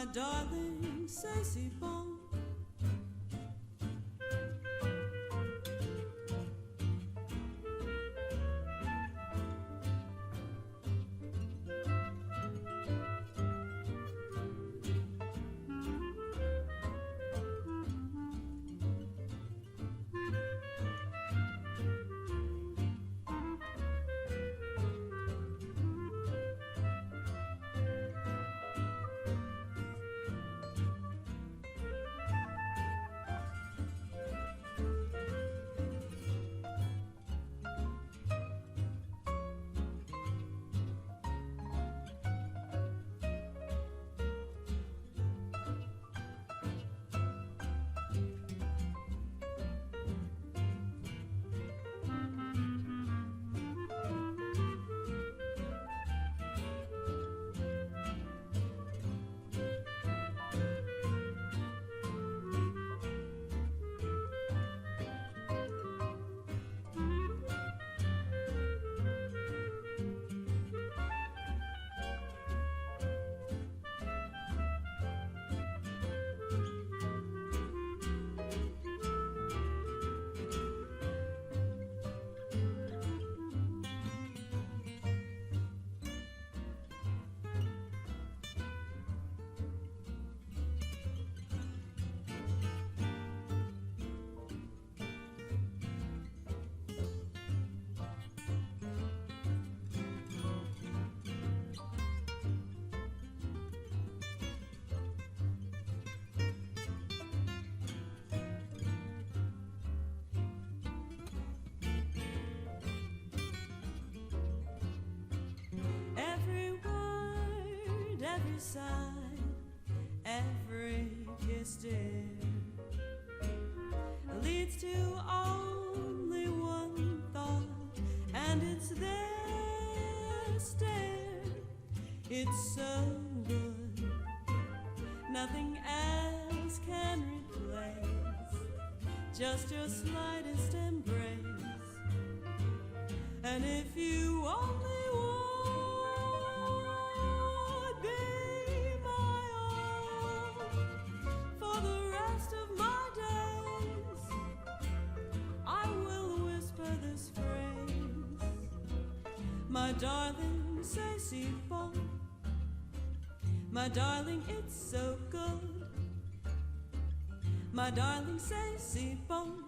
My darling, c'est si bon. Every sigh, every kiss, dear, leads to only one thought, and it's their stare. It's so good, nothing else can replace just your slightest embrace. And if you only my darling, c'est si bon. My darling, it's so good. My darling, c'est si bon.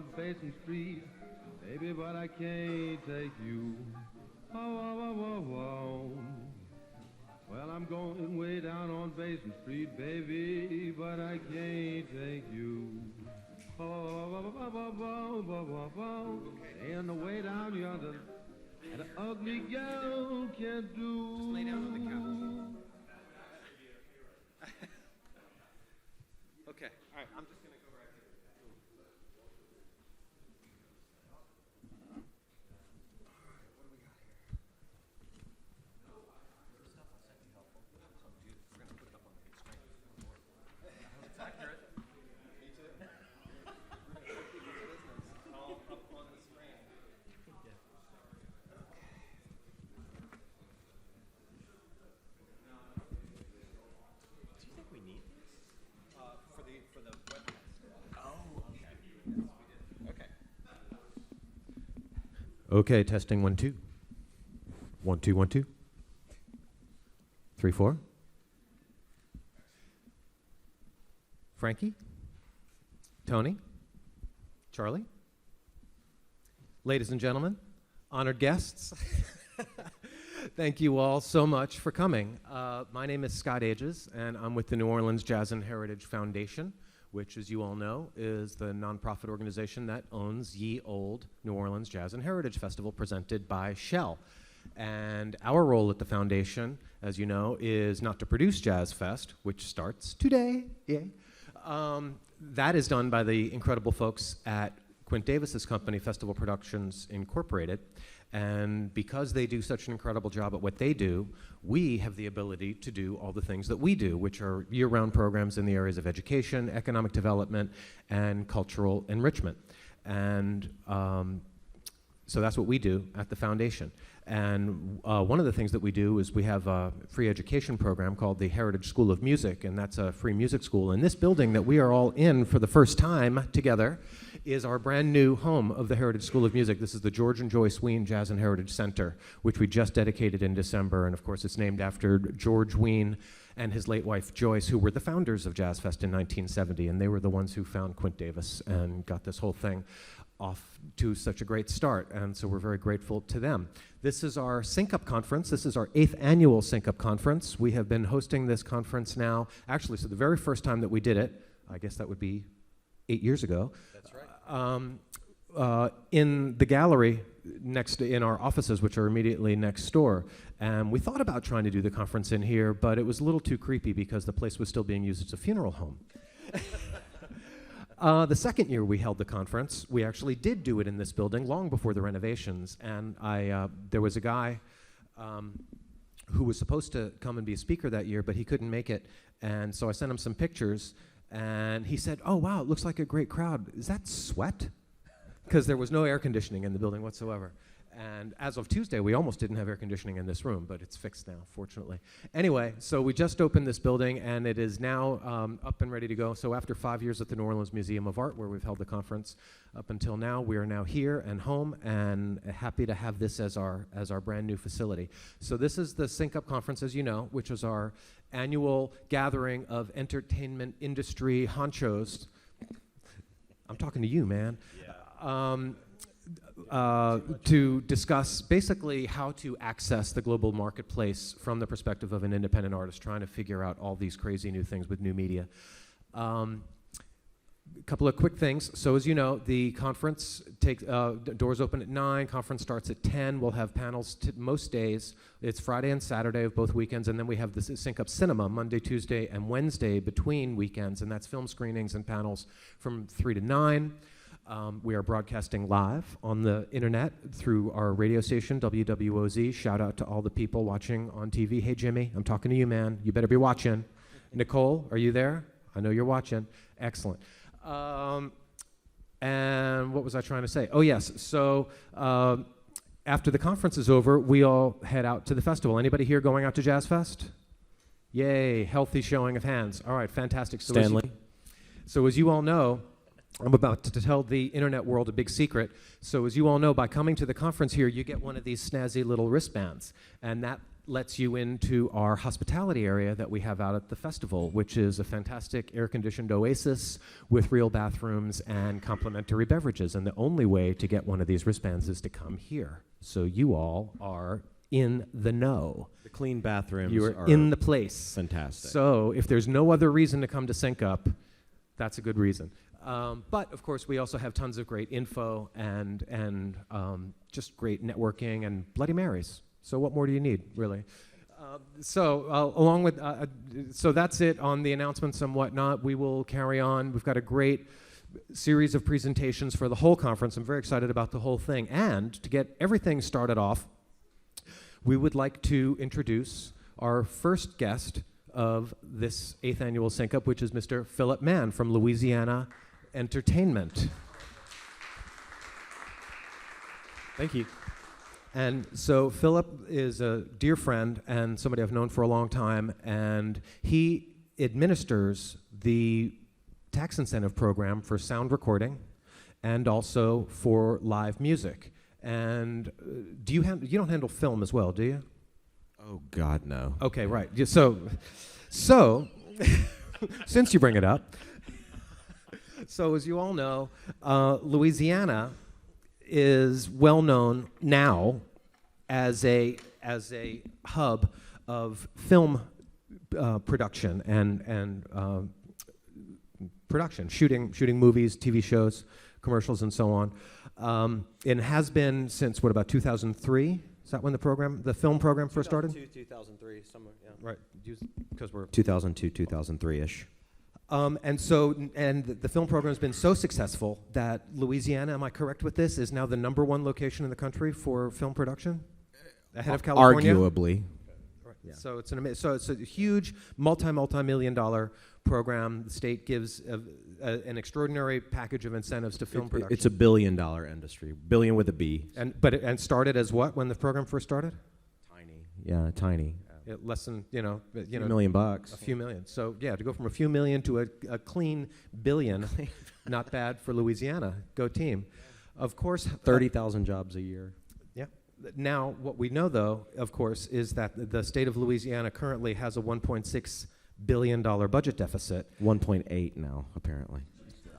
on Basin Street, baby, but I can't take you. Oh, oh, oh, oh, oh. Well, I'm going way down on Basin Street, baby, but I can't take you. Oh, oh, oh, oh, oh, oh, oh, oh. And the way down yonder, an ugly girl can't do. Just lay down on the couch. Okay, all right, I'm just going to go right here. What do we got here? This stuff I sent you helpful. Oh, dude, we're going to put it up on the big screen. It's accurate. Me too. We're going to put people's business all up on the screen. Yeah. Do you think we need these? For the webcast. Oh, okay. Yes, we did. Okay. Okay, testing 1 2. 1 2 1 2. 3 4. Frankie? Tony? Charlie? Ladies and gentlemen, honored guests, thank you all so much for coming. My name is Scott Ages, and I'm with the New Orleans Jazz and Heritage Foundation, which, as you all know, is the nonprofit organization that owns Ye Olde New Orleans Jazz and Heritage Festival presented by Shell. And our role at the foundation, as you know, is not to produce Jazz Fest, which starts today. Yay. That is done by the incredible folks at Quint Davis's company, Festival Productions Incorporated. And because they do such an incredible job at what they do, we have the ability to do all the things that we do, which are year-round programs in the areas of education, economic development, and cultural enrichment. And so that's what we do at the foundation. And one of the things that we do is we have a free education program called the Heritage School of Music, and that's a free music school. And this building that we are all in for the first time together is our brand new home of the Heritage School of Music. This is the George and Joyce Wein Jazz and Heritage Center, which we just dedicated in December. And of course, it's named after George Wein and his late wife Joyce, who were the founders of Jazz Fest in 1970. And they were the ones who found Quint Davis and got this whole thing off to such a great start, and so we're very grateful to them. This is our Sync Up Conference. This is our 8th annual Sync Up Conference. We have been hosting this conference now, actually, so the very first time that we did it, I guess that would be 8 years ago. That's right. In the gallery next in our offices, which are immediately next door. And we thought about trying to do the conference in here, but it was a little too creepy because the place was still being used as a funeral home. The second year we held the conference, we actually did do it in this building long before the renovations. And there was a guy who was supposed to come and be a speaker that year, but he couldn't make it. And so I sent him some pictures, and he said, "Oh, wow, it looks like a great crowd. Is that sweat?" Because there was no air conditioning in the building whatsoever. And as of Tuesday, we almost didn't have air conditioning in this room, but it's fixed now, fortunately. Anyway, so we just opened this building, and it is now up and ready to go. So after 5 years at the New Orleans Museum of Art, where we've held the conference up until now, we are now here and home, and happy to have this as our brand new facility. So this is the Sync Up Conference, as you know, which is our annual gathering of entertainment industry honchos. I'm talking to you, man. Yeah. To discuss basically how to access the global marketplace from the perspective of an independent artist trying to figure out all these crazy new things with new media. A couple of quick things. So as you know, the conference doors open at 9, conference starts at 10. We'll have panels most days. It's Friday and Saturday of both weekends, and then we have the Sync Up Cinema Monday, Tuesday, and Wednesday between weekends, and that's film screenings and panels from 3 to 9. We are broadcasting live on the internet through our radio station, WWOZ. Shout out to all the people watching on TV. Hey, Jimmy, I'm talking to you, man. You better be watching. Nicole, are you there? I know you're watching. Excellent. And what was I trying to say? Oh, yes. So after the conference is over, we all head out to the festival. Anybody here going out to Jazz Fest? Yay, healthy showing of hands. All right, fantastic. So Stanley. So as you all know, I'm about to tell the internet world a big secret. So as you all know, by coming to the conference here, you get one of these snazzy little wristbands. And that lets you into our hospitality area that we have out at the festival, which is a fantastic air-conditioned oasis with real bathrooms and complimentary beverages. And the only way to get one of these wristbands is to come here. So you all are in the know. The clean bathrooms You are are in the place. fantastic. So if there's no other reason to come to Sync Up, that's a good reason. But of course, we also have tons of great info and just great networking and Bloody Marys. So what more do you need, really? Along with, so that's it on the announcements and whatnot. We will carry on. We've got a great series of presentations for the whole conference. I'm very excited about the whole thing. And to get everything started off, we would like to introduce our first guest of this 8th annual Sync Up, which is Mr. Philip Mann from Louisiana Entertainment. Thank you. And so Philip is a dear friend and somebody I've known for a long time, and he administers the tax incentive program for sound recording and also for live music. And you don't handle film as well, do you? Oh, God, no. Okay, right. So since you bring it up, so as you all know, Louisiana is well known now as a hub of film production and production, shooting movies, TV shows, commercials, and so on. It has been since about 2003? Is that when the film program first started? 2003, somewhere, yeah. Right, because we're 2002, 2003-ish. And the film program has been so successful that Louisiana, am I correct with this, is now the #1 location in the country for film production, ahead of California. Arguably. Right. Yeah. So it's a huge multi-million-dollar program. The state gives an extraordinary package of incentives to film production. It's a billion-dollar industry, billion with a B. And started as what when the program first started? Tiny. Yeah, tiny. Less than $1 million bucks. A few million. So yeah, to go from a few million to a clean billion, not bad for Louisiana. Go team. Of course, 30,000 jobs a year. Yeah. Now, what we know, though, of course, is that the state of Louisiana currently has a $1.6 billion budget deficit. 1.8 now, apparently.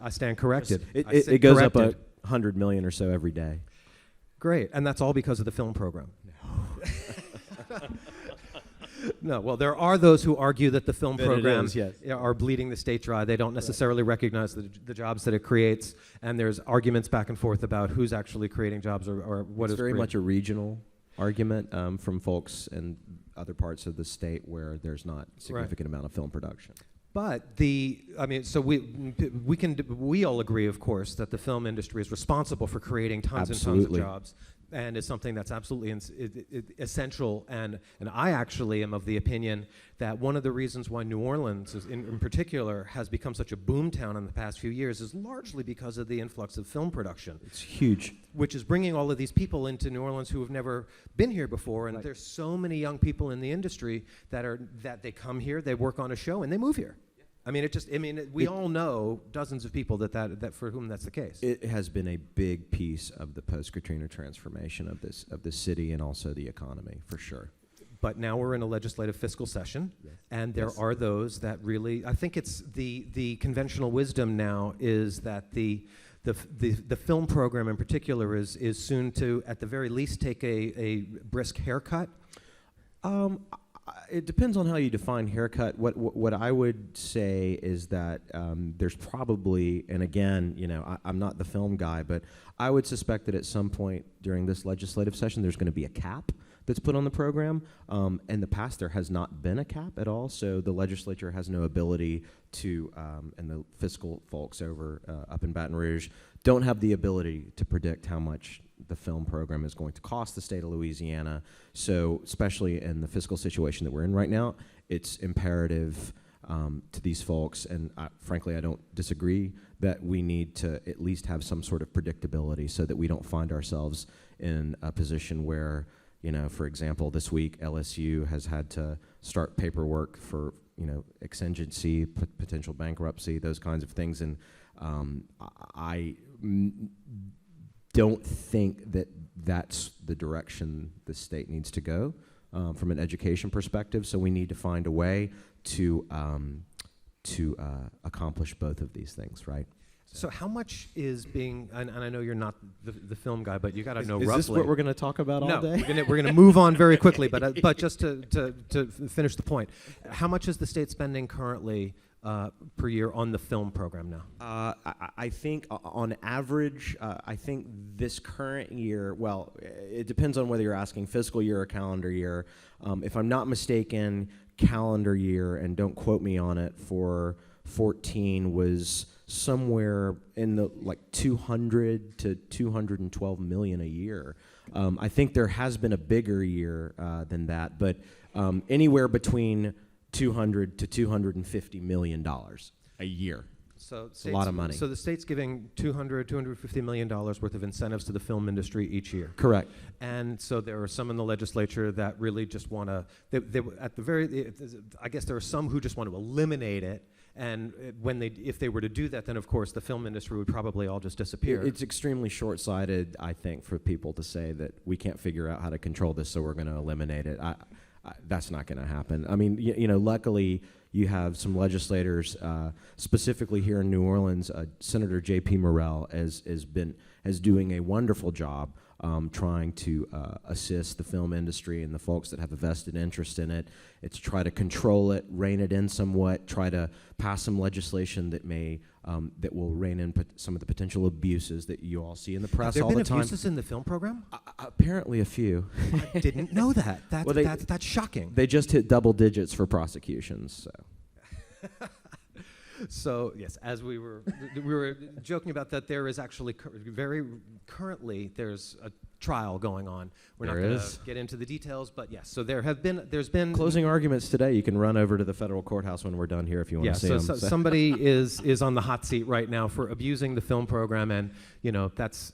I stand corrected. It goes up 100 million or so every day. Great, and that's all because of the film program. No, well, there are those who argue that the film programs are bleeding the state dry. They don't necessarily recognize the jobs that it creates, and there's arguments back and forth about who's actually creating jobs or what is It's very much a regional argument from folks in other parts of the state where there's not significant amount of film production. But we all agree, of course, that the film industry is responsible for creating tons and tons of jobs, and is something that's absolutely essential. And I actually am of the opinion that one of the reasons why New Orleans, in particular, has become such a boom town in the past few years is largely because of the influx of film production. It's huge. Which is bringing all of these people into New Orleans who have never been here before. And there's so many young people in the industry that they come here, they work on a show, and they move here. We all know dozens of people that for whom that's the case. It has been a big piece of the post-Katrina transformation of this city and also the economy, for sure. But now we're in a legislative fiscal session, and there are those that really, I think it's the conventional wisdom now is that the film program in particular is soon to, at the very least, take a brisk haircut. It depends on how you define haircut. What I would say is that there's probably, and again, I'm not the film guy, but I would suspect that at some point during this legislative session, there's going to be a cap that's put on the program. In the past, there has not been a cap at all, so the legislature has no ability to, and the fiscal folks up in Baton Rouge don't have the ability to predict how much the film program is going to cost the state of Louisiana. So especially in the fiscal situation that we're in right now, it's imperative to these folks, and frankly I don't disagree, that we need to at least have some sort of predictability so that we don't find ourselves in a position where, for example, this week LSU has had to start paperwork for, exigency, potential bankruptcy, those kinds of things, and I don't think that that's the direction the state needs to go. from an education perspective. So we need to find a way to accomplish both of these things, right? So how much is being, and I know you're not the film guy, but you got to know Is roughly. this what we're going to talk about all day? We're gonna move on very quickly, but just to finish the point, how much is the state spending currently per year on the film program now? I think on average, I think this current year, well, it depends on whether you're asking fiscal year or calendar year. If I'm not mistaken, calendar year, and don't quote me on it, for 14 was somewhere in the like 200 to 212 million a year. I think there has been a bigger year than that, but anywhere between 200 to 250 million dollars a year. So it's a lot of money. So the state's giving $250 million worth of incentives to the film industry each year. Correct. And so there are some in the legislature that really just want to, I guess there are some who just want to eliminate it. And if they were to do that, then of course the film industry would probably all just disappear. It's extremely short-sighted, I think, for people to say that we can't figure out how to control this, so we're going to eliminate it. That's not going to happen. I mean, luckily you have some legislators, specifically here in New Orleans. Senator J.P. Morrell is doing a wonderful job trying to assist the film industry and the folks that have a vested interest in it. It's try to control it, rein it in somewhat, try to pass some legislation that that will rein in some of the potential abuses that you all see in the press all the time. Have there been abuses in the film program? Apparently a few. I didn't know that. That's shocking. They just hit double digits for prosecutions. So. So yes, as we were joking about that, there is actually currently there's a trial going on. We're not going to get into the details, but yes. So there's been closing arguments today. You can run over to the federal courthouse when we're done here if you want to see them. So somebody is on the hot seat right now for abusing the film program, and that's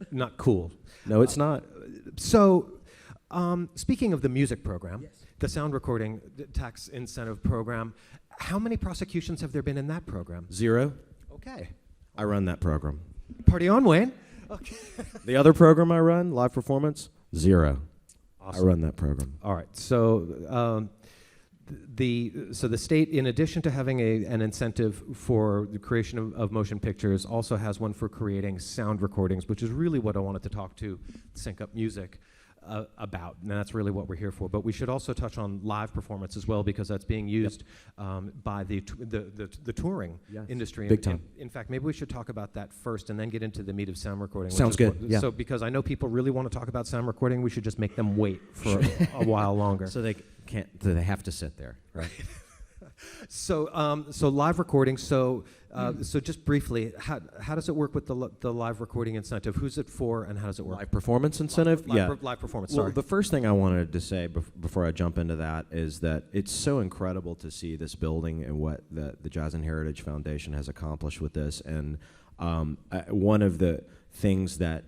not cool. No, it's not. So speaking of the music program, the sound recording tax incentive program. How many prosecutions have there been in that program? 0. Okay. I run that program. Party on, Wayne. Okay. The other program I run, live performance, 0. Awesome. I run that program. All right. So the state, in addition to having an incentive for the creation of motion pictures, also has one for creating sound recordings, which is really what I wanted to talk to Sync Up Music about, and that's really what we're here for. But we should also touch on live performance as well, because that's being used by the touring industry. Big time. In fact, maybe we should talk about that first, and then get into the meat of sound recording. Sounds good. Yeah. So, because I know people really want to talk about sound recording, we should just make them wait for a while longer. So they can't. So they have to sit there, right? So live recording. So just briefly, how does it work with the live recording incentive? Who's it for, and how does it work? Live performance incentive. Live performance. Well, Sorry. the first thing I wanted to say before I jump into that is that it's so incredible to see this building and what the Jazz and Heritage Foundation has accomplished with this. And one of the things that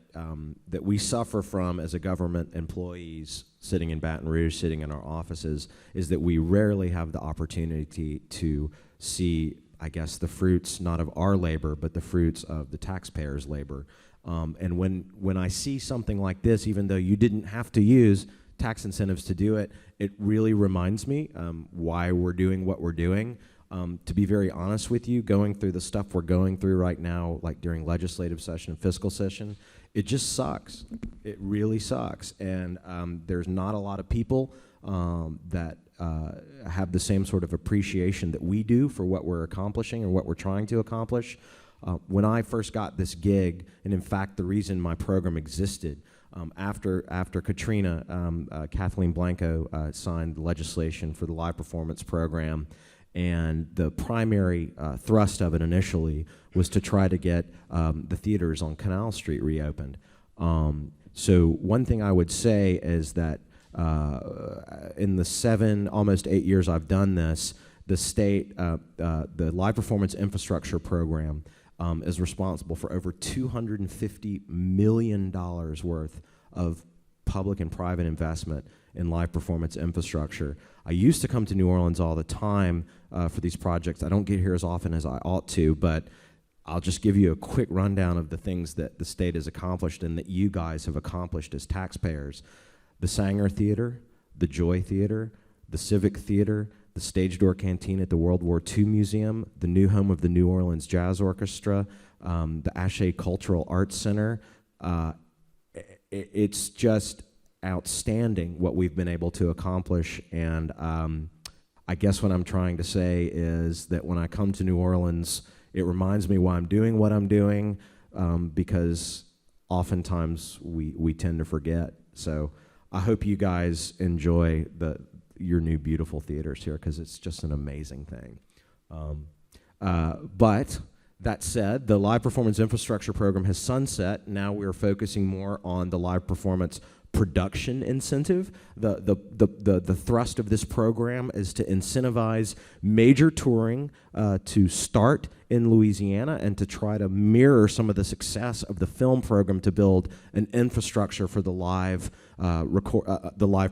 we suffer from as a government employees sitting in Baton Rouge, sitting in our offices, is that we rarely have the opportunity to see, I guess, the fruits not of our labor, but the fruits of the taxpayers' labor. And when I see something like this, even though you didn't have to use tax incentives to do it, it really reminds me why we're doing what we're doing. To be very honest with you, going through the stuff we're going through right now, like during legislative session, fiscal session, it just sucks. It really sucks. And there's not a lot of people that have the same sort of appreciation that we do for what we're accomplishing and what we're trying to accomplish. When I first got this gig, and in fact the reason my program existed, after Katrina, Kathleen Blanco signed legislation for the live performance program, and the primary thrust of it initially was to try to get the theaters on Canal Street reopened. So one thing I would say is that in the almost 8 years I've done this, the state, the live performance infrastructure program is responsible for over $250 million worth of public and private investment in live performance infrastructure. I used to come to New Orleans all the time for these projects. I don't get here as often as I ought to, but I'll just give you a quick rundown of the things that the state has accomplished and that you guys have accomplished as taxpayers. The Sanger Theater, the Joy Theater, the Civic Theater, the Stage Door Canteen at the World War II Museum, the new home of the New Orleans Jazz Orchestra, the Ashe Cultural Arts Center. It's just outstanding what we've been able to accomplish, and I guess what I'm trying to say is that when I come to New Orleans, it reminds me why I'm doing what I'm doing, because oftentimes we tend to forget. So I hope you guys enjoy your new beautiful theaters here, because it's just an amazing thing. But that said, the live performance infrastructure program has sunset. Now we're focusing more on the live performance production incentive. The thrust of this program is to incentivize major touring to start in Louisiana and to try to mirror some of the success of the film program to build an infrastructure for the live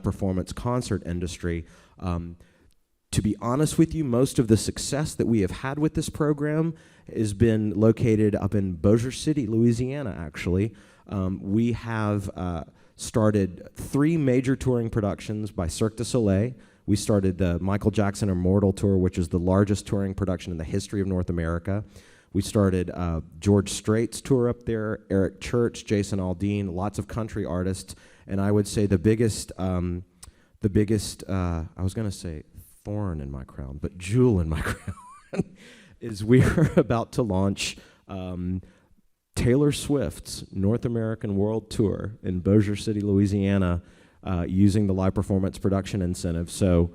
performance concert industry. To be honest with you, most of the success that we have had with this program has been located up in Bossier City, Louisiana, actually. We have started 3 major touring productions by Cirque du Soleil. We started the Michael Jackson Immortal Tour, which is the largest touring production in the history of North America. We started George Strait's tour up there, Eric Church, Jason Aldean, lots of country artists, and I would say the biggest, I was going to say thorn in my crown, but jewel in my crown, is we are about to launch Taylor Swift's North American World Tour in Bossier City, Louisiana, using the live performance production incentive. So,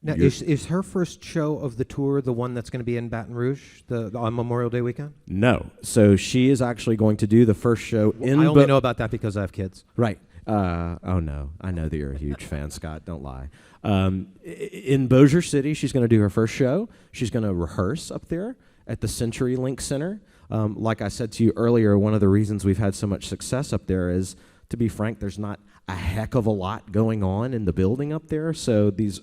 now, is her first show of the tour the one that's going to be in Baton Rouge on Memorial Day weekend? No. So she is actually going to do the first show in. I only know about that because I have kids. Right. Oh no, I know that you're a huge fan, Scott. Don't lie. In Bossier City, she's going to do her first show. She's going to rehearse up there at the CenturyLink Center. Like I said to you earlier, one of the reasons we've had so much success up there is, to be frank, there's not a heck of a lot going on in the building up there. So these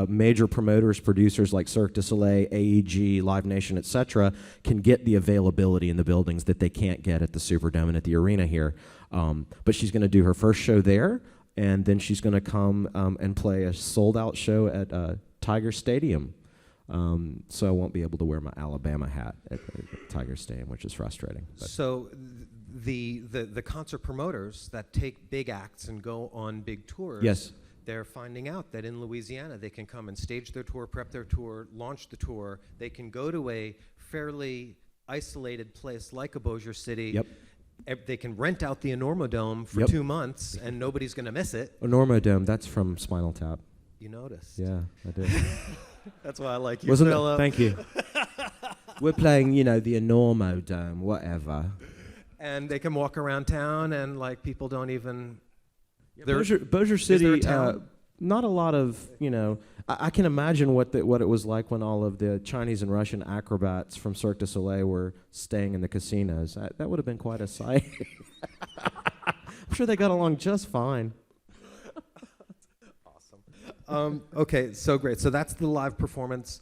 major promoters, producers like Cirque du Soleil, AEG, Live Nation, etc., can get the availability in the buildings that they can't get at the Superdome and at the arena here. But she's going to do her first show there, and then she's going to come and play a sold-out show at Tiger Stadium. So I won't be able to wear my Alabama hat at Tiger Stadium, which is frustrating. But so the concert promoters that take big acts and go on big tours, yes, they're finding out that in Louisiana they can come and stage their tour, prep their tour, launch the tour. They can go to a fairly isolated place like a Bossier City. Yep. They can rent out the Enormo Dome for Yep. 2 months, and nobody's going to miss it. Enormo Dome, that's from Spinal Tap. You noticed. Yeah, I did. That's why I like you, Wasn't it? Philip. Thank you. We're playing, the Enormo Dome, whatever. And they can walk around town, and like people don't even. Bossier City, there a town? not a lot of, I can imagine what it was like when all of the Chinese and Russian acrobats from Cirque du Soleil were staying in the casinos. That would have been quite a sight. I'm sure they got along just fine. Okay, so great. So that's the live performance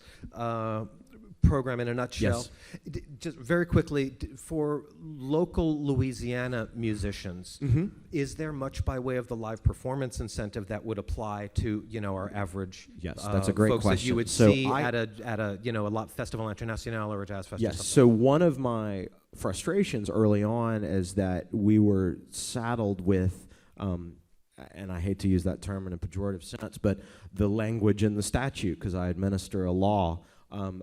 program in a nutshell. Yes. Just very quickly, for local Louisiana musicians, is there much by way of the live performance incentive that would apply to our average? Yes, that's a great folks question. that you would So see at a Festival International or a jazz festival. Yes. So one of my frustrations early on is that we were saddled with, and I hate to use that term in a pejorative sense, but the language in the statute, because I administer a law.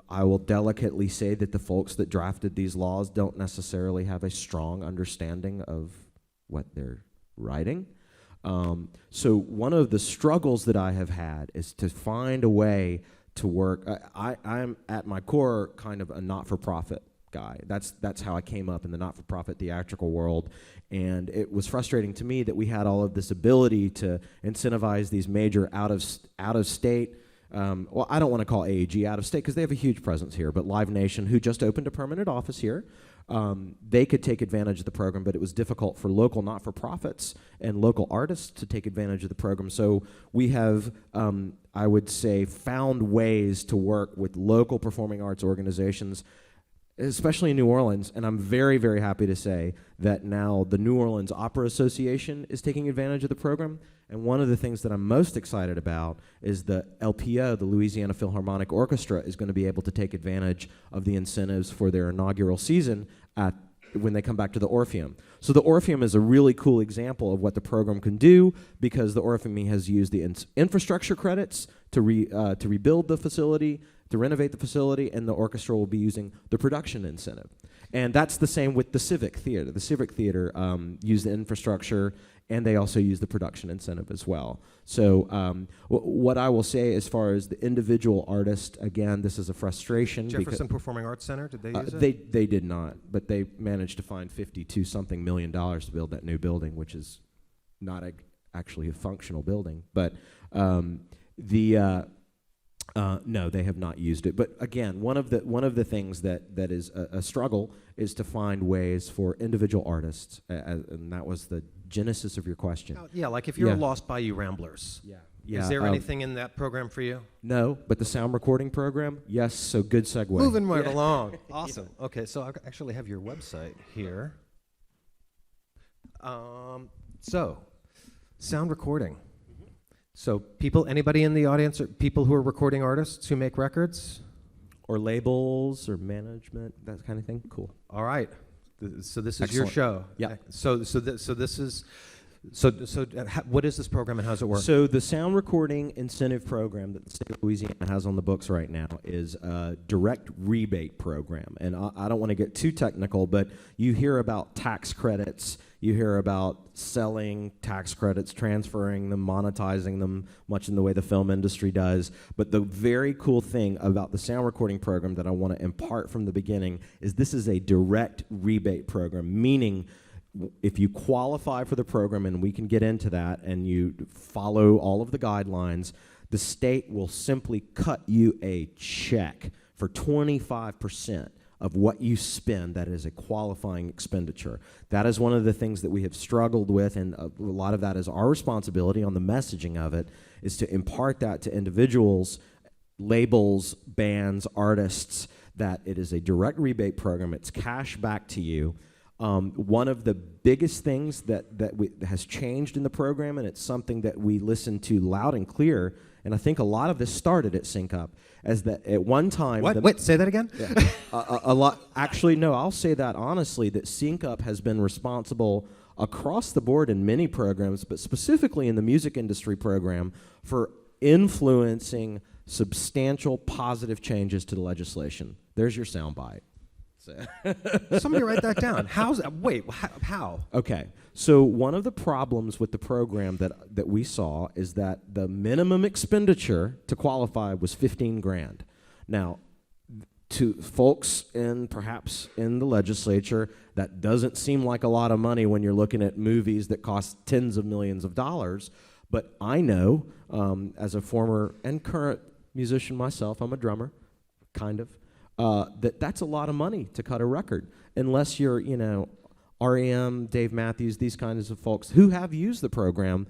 I will delicately say that the folks that drafted these laws don't necessarily have a strong understanding of what they're writing. So one of the struggles that I have had is to find a way to work. I'm at my core kind of a not-for-profit guy. That's how I came up in the not-for-profit theatrical world, and it was frustrating to me that we had all of this ability to incentivize these major out-of-state. Well, I don't want to call AEG out of state because they have a huge presence here, but Live Nation, who just opened a permanent office here, they could take advantage of the program, but it was difficult for local not-for-profits and local artists to take advantage of the program. So we have, I would say, found ways to work with local performing arts organizations especially in New Orleans, and I'm very, very happy to say that now the New Orleans Opera Association is taking advantage of the program. And one of the things that I'm most excited about is the LPO, the Louisiana Philharmonic Orchestra, is going to be able to take advantage of the incentives for their inaugural season when they come back to the Orpheum. So the Orpheum is a really cool example of what the program can do, because the Orpheum has used the infrastructure credits to rebuild the facility, to renovate the facility, and the orchestra will be using the production incentive. And that's the same with the Civic Theater. The Civic Theater used the infrastructure, and they also use the production incentive as well. So what I will say as far as the individual artist, again, this is a frustration. Jefferson Performing Arts Center, did they use it? They did not, but they managed to find $52-something million to build that new building, which is not actually a functional building. But no, they have not used it. But again, one of the things that is a struggle is to find ways for individual artists, and that was the genesis of your question. Yeah, like if you're a Lost Bayou Ramblers. Yeah. Is there anything in that program for you? No, but the sound recording program, yes. So good segue. Moving right along. Awesome. Okay, so I actually have your website here. So, sound recording. So anybody in the audience, or people who are recording artists who make records? Or labels, or management, that kind of thing? Cool. All right. So this is Excellent. your show. Yeah. What is this program and how does it work? So the sound recording incentive program that the state of Louisiana has on the books right now is a direct rebate program. And I don't want to get too technical, but you hear about tax credits, you hear about selling tax credits, transferring them, monetizing them, much in the way the film industry does. But the very cool thing about the sound recording program that I want to impart from the beginning is this is a direct rebate program, meaning if you qualify for the program, and we can get into that, and you follow all of the guidelines, the state will simply cut you a check for 25% of what you spend that is a qualifying expenditure. That is one of the things that we have struggled with, and a lot of that is our responsibility on the messaging of it, is to impart that to individuals, labels, bands, artists, that it is a direct rebate program. It's cash back to you. One of the biggest things that has changed in the program, and it's something that we listen to loud and clear, and I think a lot of this started at Sync Up, is that at one time... What? Wait, say that again? Yeah, a lot... Actually, no, I'll say that honestly, that Sync Up has been responsible across the board in many programs, but specifically in the music industry program, for influencing substantial positive changes to the legislation. There's your soundbite. Somebody write that down. How? Okay, so one of the problems with the program that we saw is that the minimum expenditure to qualify was $15,000. Now, to folks perhaps in the legislature, that doesn't seem like a lot of money when you're looking at movies that cost tens of millions of dollars. But I know, as a former and current musician myself, I'm a drummer, kind of. That's a lot of money to cut a record, unless you're, R.E.M., Dave Matthews, these kinds of folks who have used the program,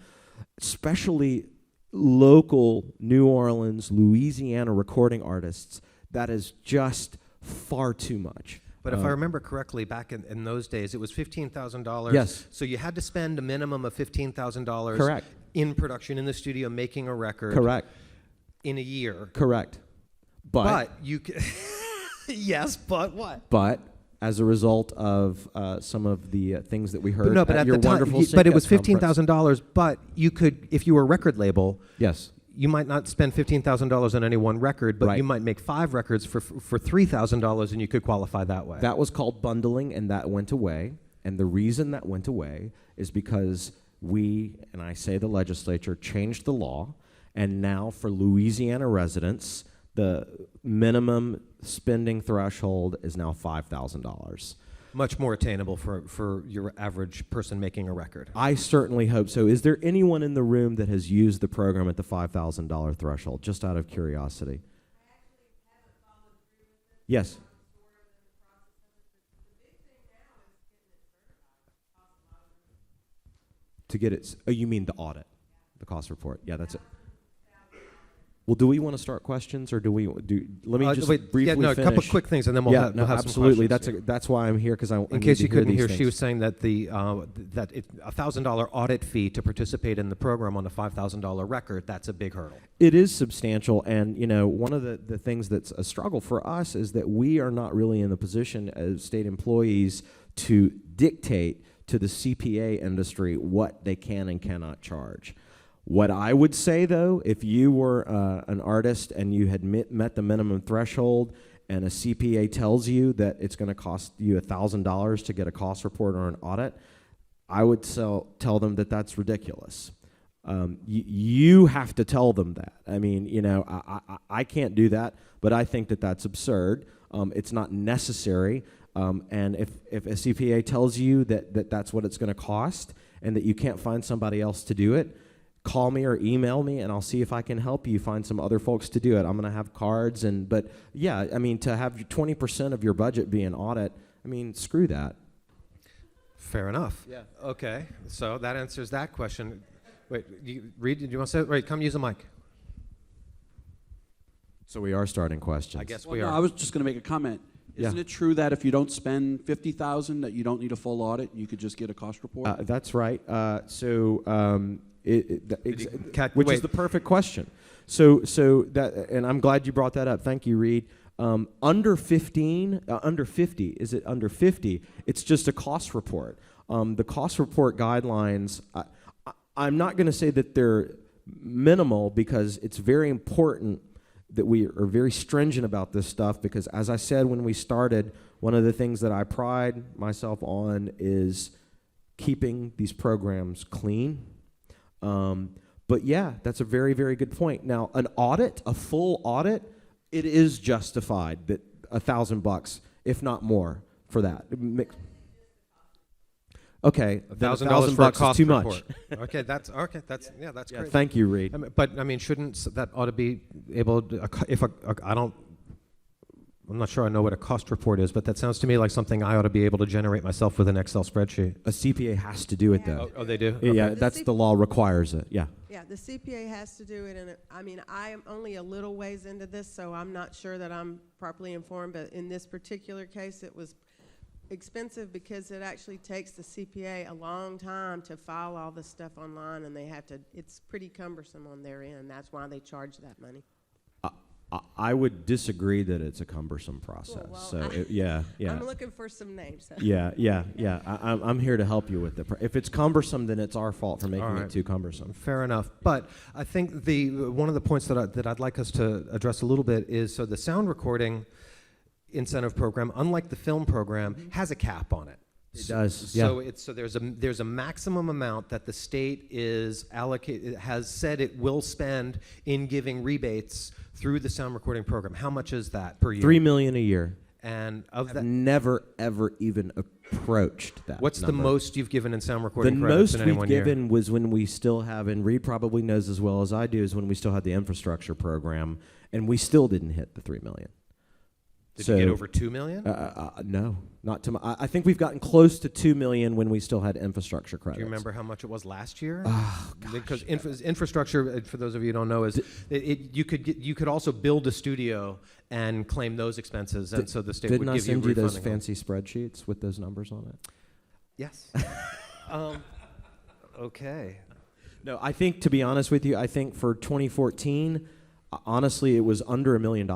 especially local New Orleans, Louisiana recording artists. That is just far too much. But if I remember correctly, back in those days, it was $15,000. Yes. So you had to spend a minimum of $15,000. Correct. In production, in the studio, making a record. Correct. In a year. Correct. But you can... Yes, but what? But as a result of some of the things that we heard but at at your the time, wonderful but it was Sync Up $15,000. But you could, if you were a record label, yes, you might not spend $15,000 on any one record, but right. You might make 5 records for $3,000, and you could qualify that way. That was called bundling, and that went away. And the reason that went away is because we, and I say the legislature, changed the law, and now for Louisiana residents, the minimum spending threshold is now $5,000. Much more attainable for your average person making a record. I certainly hope so. Is there anyone in the room that has used the program at the $5,000 threshold, just out of curiosity? Yes. To get it, you mean the audit, the cost report? Yeah, that's it. Well, do we want to start questions, or do we do? Let me just wait, briefly a couple finish. quick things, and then we'll have, no, we'll have absolutely. some questions. That's why I'm here, because I In case you couldn't hear, she was saying that the that $1,000 audit fee to participate in the program on a $5,000 record, that's a big hurdle. It is substantial, and one of the things that's a struggle for us is that we are not really in the position as state employees to dictate to the CPA industry what they can and cannot charge. What I would say, though, if you were an artist and you had met the minimum threshold, and a CPA tells you that it's going to cost you $1,000 to get a cost report or an audit, I would tell them that that's ridiculous. You have to tell them that. I mean, I can't do that, but I think that that's absurd. It's not necessary. And if a CPA tells you that that's what it's going to cost and that you can't find somebody else to do it, call me or email me, and I'll see if I can help you find some other folks to do it. I'm going to have cards, but yeah, I mean, to have 20% of your budget be an audit, I mean, screw that. Fair enough. Yeah. Okay, so that answers that question. Wait, Reed, did you want to say it? Right, come use a mic. So we are starting questions. I guess Well, we no, are. I was just going to make a comment. Yeah. Isn't it true that if you don't spend $50,000, that you don't need a full audit? You could just get a cost report. That's right. Which wait. is the perfect question. So that, and I'm glad you brought that up. Thank you, Reed. Under 50, is it under 50? It's just a cost report. The cost report guidelines, I'm not going to say that they're minimal, because it's very important that we are very stringent about this stuff, because as I said when we started, one of the things that I pride myself on is keeping these programs clean. But yeah, that's a very, very good point. Now, an audit, a full audit, it is justified that $1,000, if not more, for that. Okay, $1,000 for a cost is too report. much. Okay, that's Yeah, great. thank you, Reed. But I mean, shouldn't that ought to be able to, I'm not sure I know what a cost report is, but that sounds to me like something I ought to be able to generate myself with an Excel spreadsheet. A CPA has to do it, though. Oh, they do? Yeah, Okay. that's the law requires it. Yeah. Yeah, the CPA has to do it, and I am only a little ways into this, so I'm not sure that I'm properly informed, but in this particular case, it was expensive because it actually takes the CPA a long time to file all this stuff online, and it's pretty cumbersome on their end. That's why they charge that money. I would disagree that it's a cumbersome process. Yeah. I'm looking for some names. Yeah. I'm here to help you with it. If it's cumbersome, then it's our fault for making it too cumbersome. Fair enough. But I think one of the points that I'd like us to address a little bit is, so the sound recording incentive program, unlike the film program, has a cap on it. It does. So there's a maximum amount that the state has said it will spend in giving rebates through the sound recording program. How much is that per year? $3 million a year. And of I've that, never ever even approached that. what's number. the most you've given in sound The recording credits most in any we've one year? given was when we still have, and Reed probably knows as well as I do, is when we still had the infrastructure program, and we still didn't hit the $3 million. Did you get over $2 million? No, not to. I think we've gotten close to $2 million when we still had infrastructure credits. Do you remember how much it was last year? Oh, gosh. Because infrastructure, for those of you who don't know, is you could also build a studio and claim those expenses, and so the state would Didn't I give you send you those refunding them. fancy spreadsheets with those numbers on it? Yes. Okay. No, I think, to be honest with you, I think for 2014, honestly, it was under $1 million.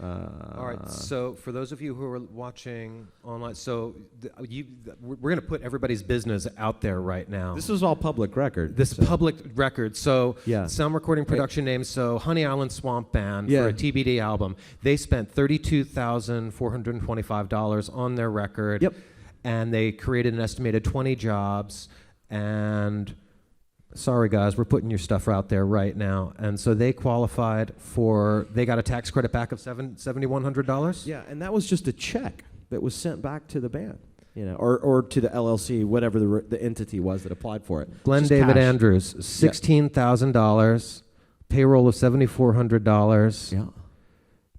All right. So for those of you who are watching online, we're going to put everybody's business out there right now. This is all public record. This public record. So Yeah. sound recording production names. So Honey Island Swamp Band Yeah. for a TBD album. They spent $32,425 on their record. Yep. And they created an estimated 20 jobs. And sorry guys, we're putting your stuff out there right now. And so they qualified they got a tax credit back of $7,100. Yeah, and that was just a check that was sent back to the band, or to the LLC, whatever the entity was that applied for it. Glenn Just David cash. Andrews, $16,000, payroll of $7,400. Yeah.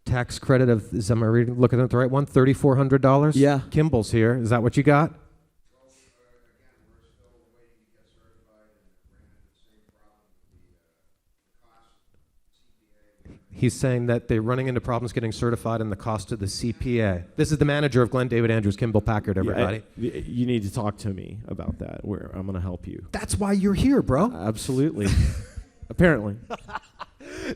Tax credit of, am I looking at the right one? $3,400? Yeah. Kimball's here. Is that what you got? He's saying that they're running into problems getting certified and the cost of the CPA. This is the manager of Glenn David Andrews, Kimball Packard, everybody. You need to talk to me about that. Where I'm going to help you. That's why you're here, bro. Absolutely. Apparently.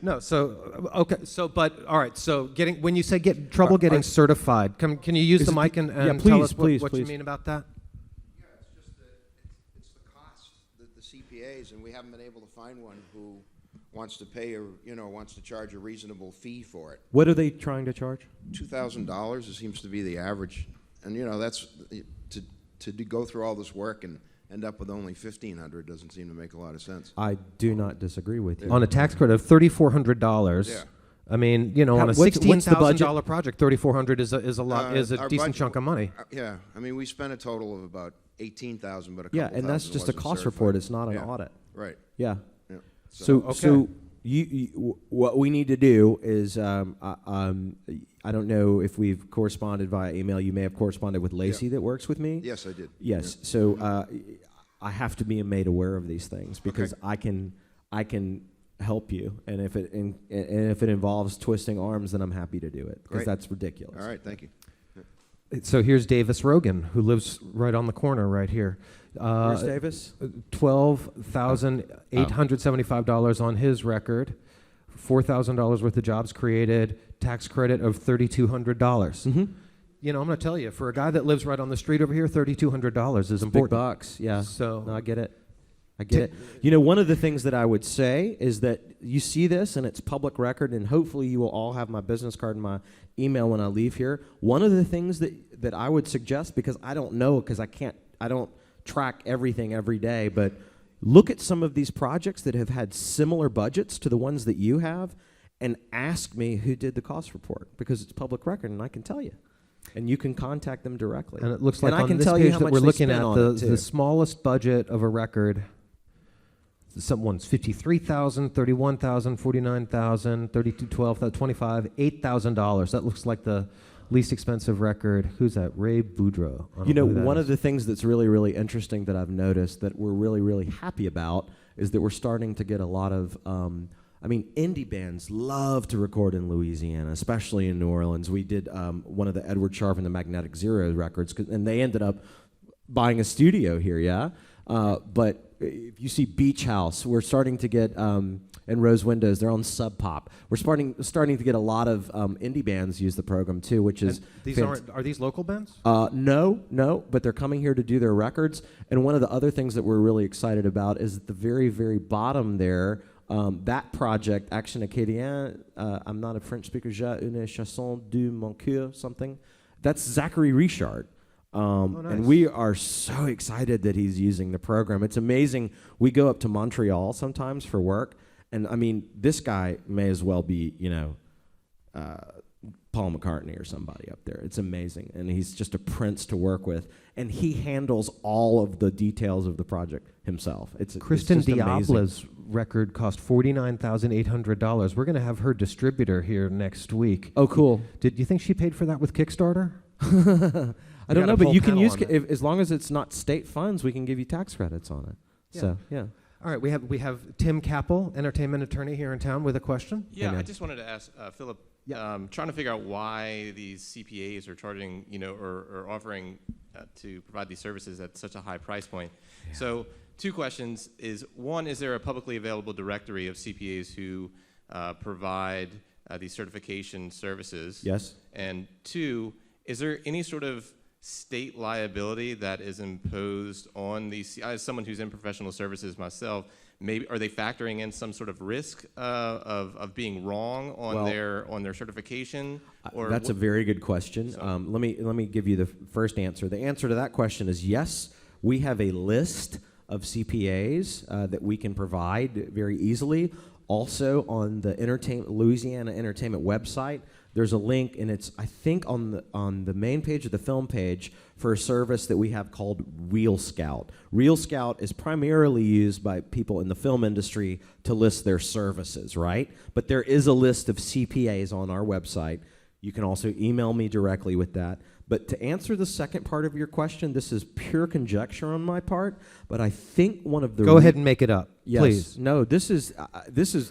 No, so, okay, so, but, all right, so when you say get trouble getting certified, can you use the mic and tell please, us what you please. mean about that? Yeah, it's just that it's the cost, the CPAs, and we haven't been able to find one who wants to pay wants to charge a reasonable fee for it. What are they trying to charge? $2,000 seems to be the average, and that's to go through all this work and end up with only $1,500 doesn't seem to make a lot of sense. I do not disagree with you. On a tax credit of $3,400. Yeah. I mean, on a what's the $16,000 project, $3,400 is a lot, is a Our decent budget- chunk of money. Yeah, I mean, we spent a total of about $18,000, but a couple Yeah, and that's thousand just a wasn't cost certified. report. It's not an Yeah, audit. Right. Yeah. Yeah. So, Okay. so what we need to do is, I don't know if we've corresponded via email. You may have corresponded with Lacey that works with me. Yes, I did. Yes. So I have to be made aware of these things because I can help you, and if it involves twisting arms, then I'm happy to do it because Great. that's ridiculous. All right, thank you. So here's Davis Rogan, who lives right on the corner right here. Where's Davis? $12,875 on his record, $4,000 worth of jobs created, tax credit of $3,200. Mm-hmm. I'm going to tell you, for a guy that lives right on the street over here, $3,200 is Big important. bucks, yeah. So No, I get it. I get it. One of the things that I would say is that you see this and it's public record, and hopefully you will all have my business card and my email when I leave here. One of the things that I would suggest, because I don't know, because I don't track everything every day, but look at some of these projects that have had similar budgets to the ones that you have and ask me who did the cost report, because it's public record and I can tell you. And you can contact them directly. And it looks like and I on can this tell you page how that much we're they looking spent at, on it, too. the smallest budget of a record, someone's $53,000, $31,000, $49,000, $32,12, $25,000, $8,000. That looks like the least expensive record. Who's that? Ray Boudreau. I don't know who that One is. of the things that's really, really interesting that I've noticed that we're really, really happy about is that we're starting to get a lot of, indie bands love to record in Louisiana, especially in New Orleans. We did one of the Edward Sharpe and the Magnetic Zero records, and they ended up buying a studio here, yeah? But if you see Beach House, we're starting to get, and Rose Windows, they're on Sub Pop. We're starting to get a lot of indie bands use the program too, which is And these are these local bands? No, but they're coming here to do their records. And one of the other things that we're really excited about is at the very, very bottom there, that project, Action Acadien, I'm not a French speaker, j'ai une chanson de mon cœur, something. That's Zachary Richard. Nice. And we are so excited that he's using the program. It's amazing. We go up to Montreal sometimes for work, and this guy may as well be, Paul McCartney or somebody up there. It's amazing, and he's just a prince to work with, and he handles all of the details of the project himself. Kristen it's just amazing. Diabla's record cost $49,800. We're going to have her distributor here next week. Oh, cool. Did you think she paid for that with Kickstarter? I don't got a know, but full you can panel use on that. as long as it's not state funds, we can give you tax credits on it. Yeah. So yeah. All right, we have Tim Capel, entertainment attorney here in town, with a question. Yeah, Amen. I just wanted to ask Philip. Trying to figure out why these CPAs are charging, or offering to provide these services at such a high price point. Yeah. So, two questions: one, is there a publicly available directory of CPAs who provide these certification services? Yes. And two, is there any sort of state liability that is imposed on these? As someone who's in professional services myself, maybe are they factoring in some sort of risk of being wrong on their certification? Or that's a very good question. So- Let me give you the first answer. The answer to that question is yes. We have a list of CPAs that we can provide very easily. Also, on the Louisiana Entertainment website, there's a link, and it's, I think, on the main page of the film page for a service that we have called Real Scout. Real Scout is primarily used by people in the film industry to list their services, right? But there is a list of CPAs on our website. You can also email me directly with that. But to answer the second part of your question, this is pure conjecture on my part, but I think one of the... Go ahead and make it up, Yes. please. No, this is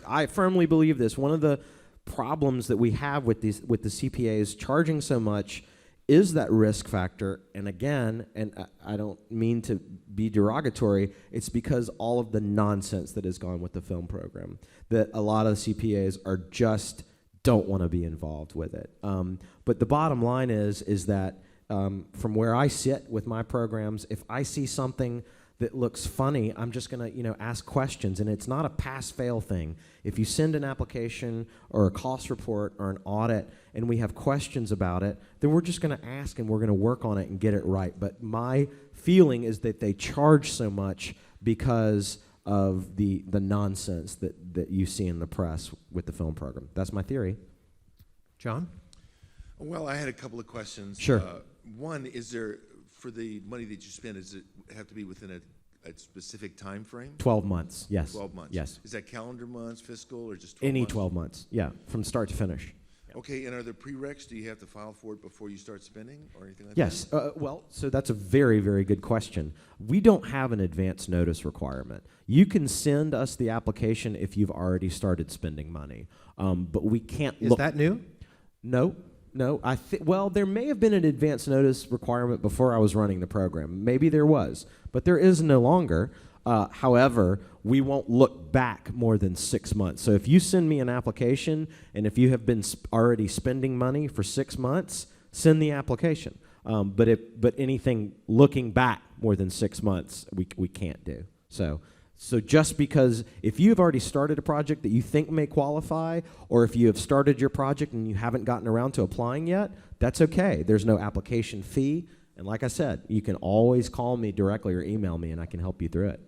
I firmly believe this. One of the problems that we have with the CPAs charging so much is that risk factor. And again, and I don't mean to be derogatory, it's because all of the nonsense that has gone with the film program, that a lot of the CPAs are just don't want to be involved with it. But the bottom line is that from where I sit with my programs, if I see something that looks funny, I'm just going to, ask questions, and it's not a pass-fail thing. If you send an application or a cost report or an audit and we have questions about it, then we're just going to ask and we're going to work on it and get it right. But my feeling is that they charge so much because of the nonsense that you see in the press with the film program. That's my theory. John? Well, I had a couple of questions. Sure. One, is there, for the money that you spend, does it have to be within a specific time frame? 12 months, yes. 12 months? Yes. Is that calendar months, fiscal, or just 12 Any months? 12 months, yeah, from start to finish. Okay, and are there prereqs? Do you have to file for it before you start spending or anything like Yes, that? well, so that's a very, very good question. We don't have an advance notice requirement. You can send us the application if you've already started spending money, but we can't Is look. that new? No. Well, there may have been an advance notice requirement before I was running the program. Maybe there was, but there is no longer. However, we won't look back more than 6 months. So if you send me an application, and if you have been already spending money for 6 months, send the application. But anything looking back more than 6 months, we can't do. So just because if you've already started a project that you think may qualify, or if you have started your project and you haven't gotten around to applying yet, that's okay. There's no application fee. And like I said, you can always call me directly or email me, and I can help you through it.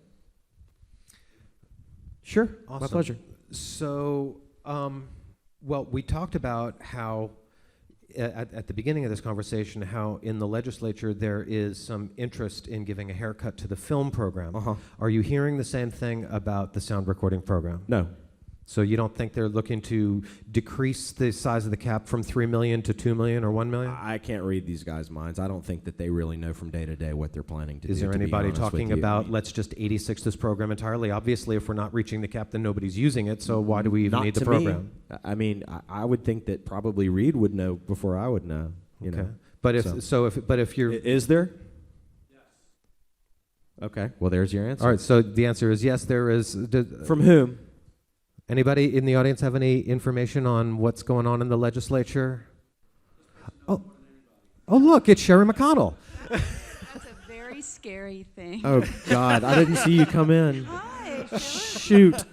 Sure, Awesome. my pleasure. So, well, we talked about how, at the beginning of this conversation, how in the legislature there is some interest in giving a haircut to the film program. Uh-huh. Are you hearing the same thing about the sound recording program? No. So you don't think they're looking to decrease the size of the cap from 3 million to 2 million or 1 million? I can't read these guys' minds. I don't think that they really know from day to day what they're planning to do. Is there to be anybody honest with talking you. about let's just 86 this program entirely? Obviously, if we're not reaching the cap, then nobody's using it, so why do we even Not need the to program? me. I mean, I would think that probably Reed would know before I would know. You know. But if you're Is there? Yes. Okay. Well, there's your answer. all right, so the answer is yes. There is. From whom? Anybody in the audience have any information on what's going on in the legislature? Oh, look, it's Sherry McConnell. That's a very scary thing. Oh God, I didn't see you come in. Hi. Shoot.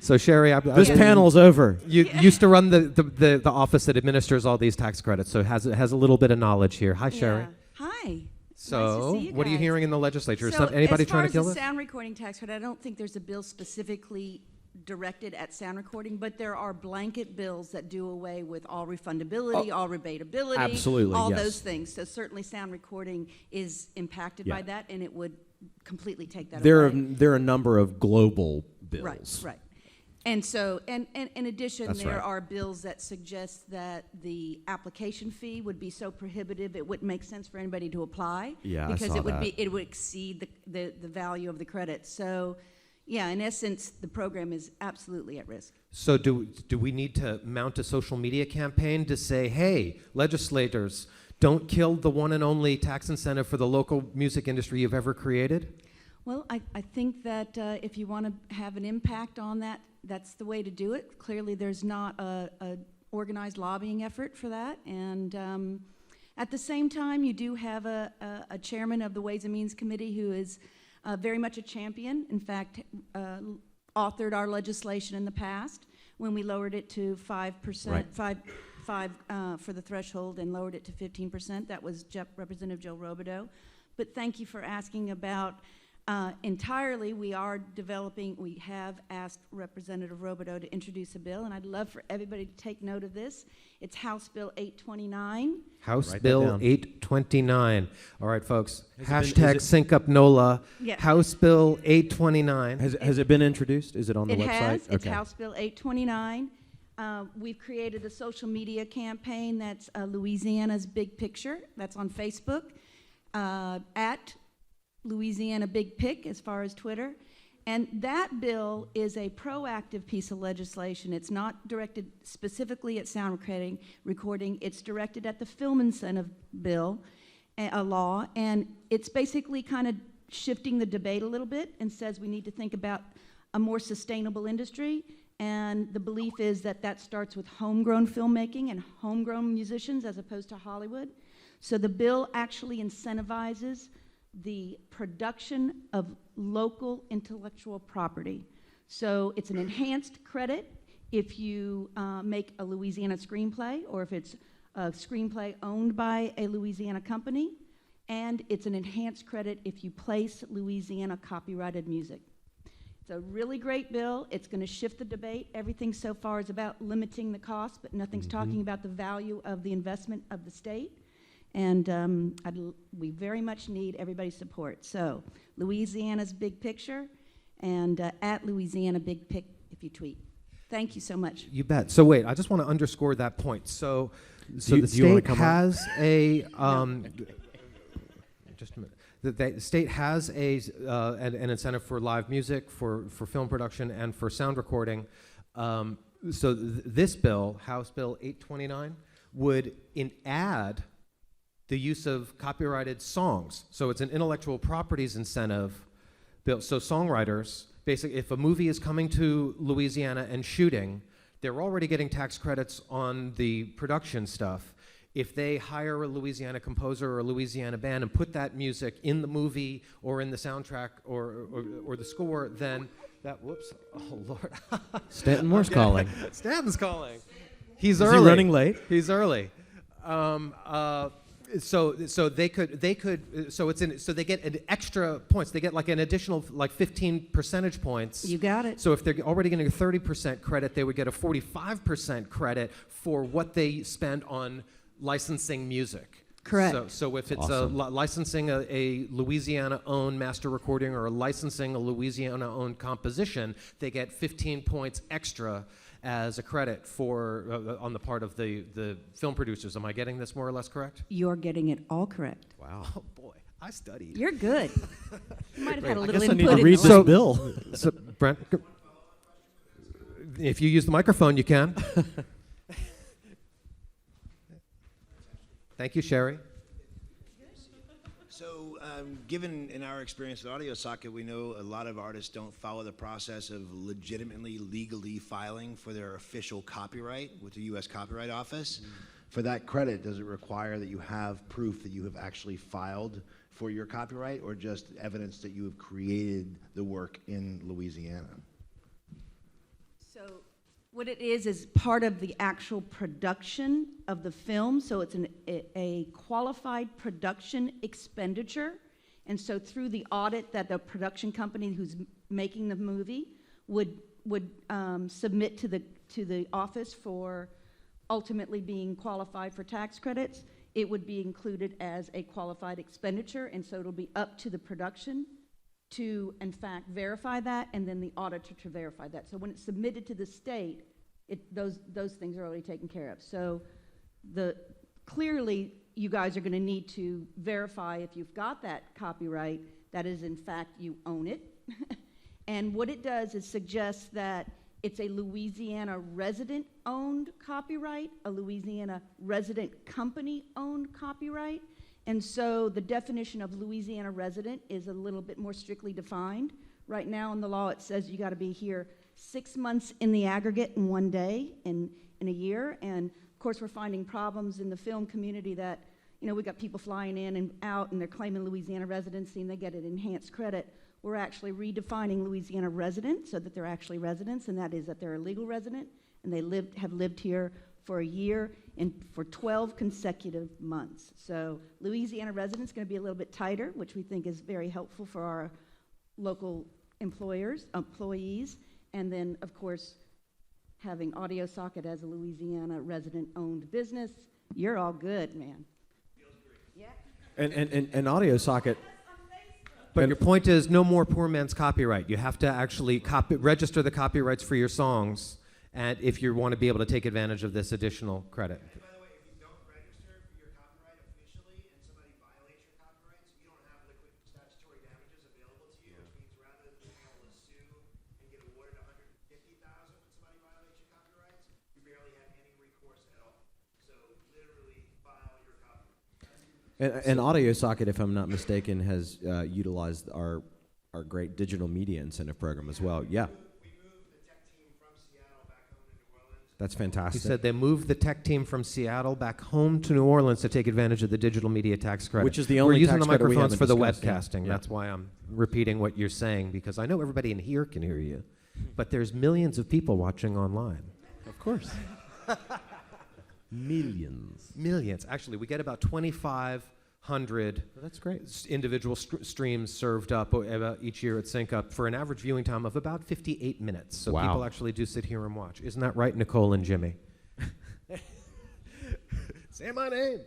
So Sherry, This panel's over. You used to run the office that administers all these tax credits, so has a little bit of knowledge here. Hi, Sherry. Yeah. Hi. So, Nice to see you what are you guys. hearing in the legislature? Is So anybody as far trying to as kill the this? sound recording tax credit, I don't think there's a bill specifically directed at sound recording, but there are blanket bills that do away with all refundability, all rebatability, absolutely, all yes. those things. So certainly sound recording is impacted by that, and it would completely take that There away. are a number of global bills. Right. And so, and in addition, That's there right. are bills that suggest that the application fee would be so prohibitive it wouldn't make sense for anybody to apply. Yeah, I because saw that. it would exceed the value of the credit. So, yeah, in essence, the program is absolutely at risk. So do we need to mount a social media campaign to say, hey, legislators, don't kill the one and only tax incentive for the local music industry you've ever created? Well, I think that if you want to have an impact on that, that's the way to do it. Clearly, there's not a organized lobbying effort for that. And at the same time, you do have a chairman of the Ways and Means Committee who is very much a champion. In fact, authored our legislation in the past when we lowered it to 5%, Right. five for the threshold and lowered it to 15%. That was Representative Joe Robideau. But thank you for asking about entirely. We have asked Representative Robideau to introduce a bill, and I'd love for everybody to take note of this. It's House Bill 829. House Write that Bill down. 829. All right, folks. Has it Hashtag been- is sync up NOLA. Yeah. House Bill 829. Has it been introduced? Is it on the It website? has. It's Okay. House Bill 829. We've created a social media campaign that's Louisiana's Big Picture. That's on Facebook at Louisiana Big Pic as far as Twitter. And that bill is a proactive piece of legislation. It's not directed specifically at sound recording. It's directed at the film incentive bill, a law, and it's basically kind of shifting the debate a little bit and says we need to think about a more sustainable industry. And the belief is that that starts with homegrown filmmaking and homegrown musicians as opposed to Hollywood. So the bill actually incentivizes the production of local intellectual property. So it's an enhanced credit if you make a Louisiana screenplay, or if it's a screenplay owned by a Louisiana company, and it's an enhanced credit if you place Louisiana copyrighted music. It's a really great bill. It's going to shift the debate. Everything so far is about limiting the cost, but nothing's talking about the value of the investment of the state. And we very much need everybody's support. So Louisiana's big picture, and at Louisiana Big Pic if you tweet. Thank you so much. You bet. So wait, I just want to underscore that point. So the do you wanna state come has a just a minute. The state has an incentive for live music, for film production, and for sound recording. This bill, House Bill 829, would add the use of copyrighted songs. So it's an intellectual properties incentive bill. So songwriters, basically, if a movie is coming to Louisiana and shooting, they're already getting tax credits on the production stuff. If they hire a Louisiana composer or a Louisiana band and put that music in the movie or in the soundtrack or the score, then that, whoops, oh Lord. Stanton Moore's calling. Stanton's calling. He's Is early. he running late? He's early. So they get an extra points. They get like an additional 15 percentage points. You got it. So if they're already getting a 30% credit, they would get a 45% credit for what they spend on licensing music. Correct. So if it's Awesome. licensing a Louisiana-owned master recording or licensing a Louisiana-owned composition, they get 15 points extra as a credit for on the part of the film producers. Am I getting this more or less correct? You're getting it all correct. Wow. Oh boy, I studied. You're good. You might have had a I little guess I need input to in read the this last- bill. So Brent, if you use the microphone, you can. Thank you, Sherry. So, given in our experience with Audio Socket, we know a lot of artists don't follow the process of legitimately, legally filing for their official copyright with the U.S. Copyright Office. For that credit, does it require that you have proof that you have actually filed for your copyright, or just evidence that you have created the work in Louisiana? So what it is part of the actual production of the film. So it's a qualified production expenditure. And so through the audit that the production company who's making the movie would submit to the office for ultimately being qualified for tax credits, it would be included as a qualified expenditure. And so it'll be up to the production to, in fact, verify that, and then the auditor to verify that. So when it's submitted to the state, those things are already taken care of. So clearly, you guys are going to need to verify if you've got that copyright, that is, in fact, you own it. And what it does is suggests that it's a Louisiana resident-owned copyright, a Louisiana resident company-owned copyright. And so the definition of Louisiana resident is a little bit more strictly defined. Right now in the law, it says you got to be here 6 months in the aggregate in 1 day in a year. And of course, we're finding problems in the film community that, we got people flying in and out and they're claiming Louisiana residency and they get an enhanced credit. We're actually redefining Louisiana resident so that they're actually residents, and that is that they're a legal resident and they have lived here for a year and for 12 consecutive months. So Louisiana resident's going to be a little bit tighter, which we think is very helpful for our local employees. And then, of course, having Audio Socket as a Louisiana resident-owned business, you're all good, man. And Audio Socket. But your point is no more poor man's copyright. You have to actually register the copyrights for your songs, and if you want to be able to take advantage of this additional credit. By the way, if you don't register for your copyright officially and somebody violates your copyrights, you don't have liquid statutory damages available to you, which means rather than being able to sue And Audio Socket, if I'm not mistaken, has utilized our great digital media incentive program as well. Yeah. That's He fantastic. said they moved the tech team from Seattle back home to New Orleans to take advantage of the digital media tax credit. Which is the We're only using tax the credit we microphones haven't for the discussed, yeah. webcasting. Yeah. That's why I'm repeating what you're saying, because I know everybody in here can hear you, but there's millions of people watching online. Of course. Millions. Millions. Actually, we get about 2,500 That's great. individual streams served up each year at Sync Up for an average viewing time of about 58 minutes. So Wow. people actually do sit here and watch. Isn't that right, Nicole and Jimmy? Say my name.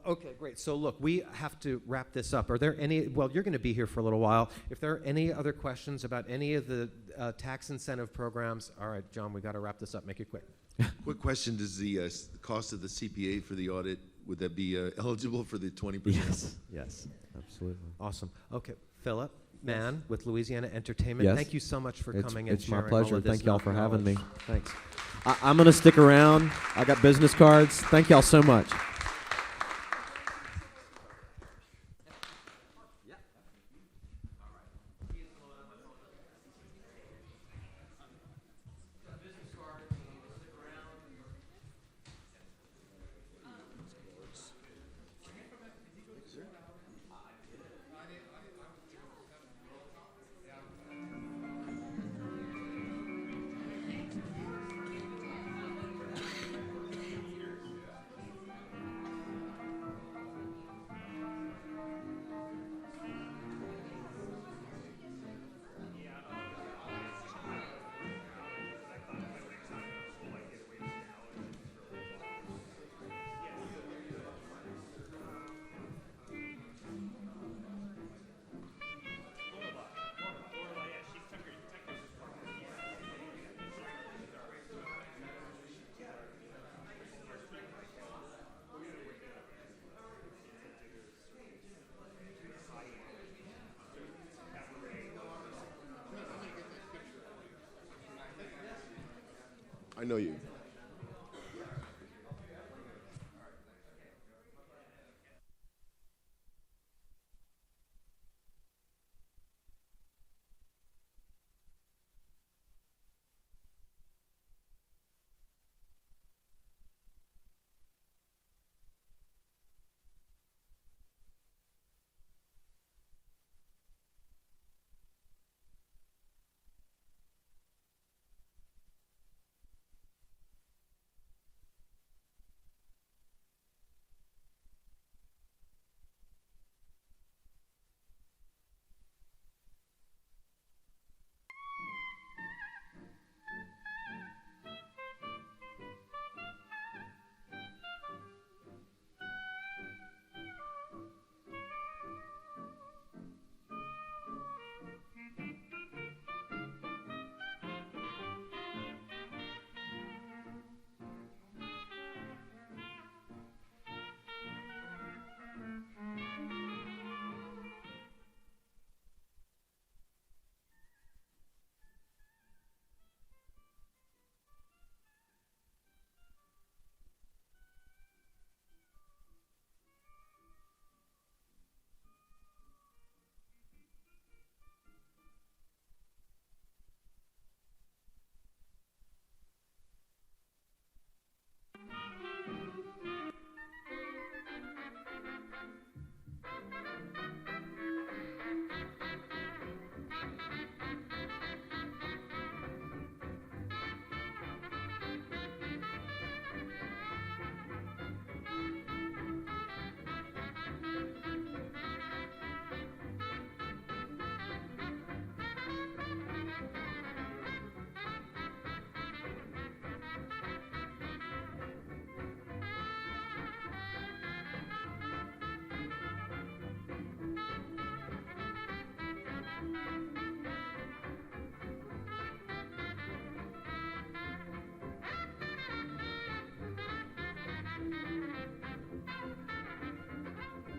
Okay, great. So look, we have to wrap this up. Are there any, well, you're going to be here for a little while. If there are any other questions about any of the tax incentive programs, all right, John, we got to wrap this up. Make it quick. Quick question, does the cost of the CPA for the audit, would that be eligible for the 20%? Yes. Yes. Absolutely. Awesome. Okay, Philip, Mann with Louisiana Entertainment. Yes. Thank you so much for coming and It's my sharing all pleasure. of this Thank y'all for having me. knowledge. Thanks. I'm going to stick around. I got business cards. Thank y'all so much. I know you.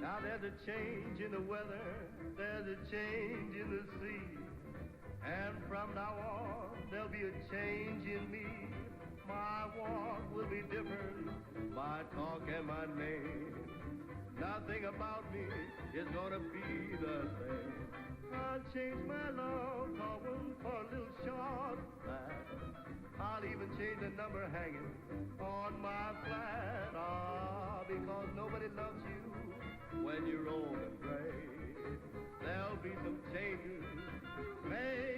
Now there's a change in the weather, there's a change in the sea, and from now on there'll be a change in me. my walk will be different, my talk and my name. Nothing about me is gonna be the same. I'll change my long tall one for a little short flat. I'll even change the number hanging on my flat. Ah, because nobody loves you when you're old and gray. There'll be some changes made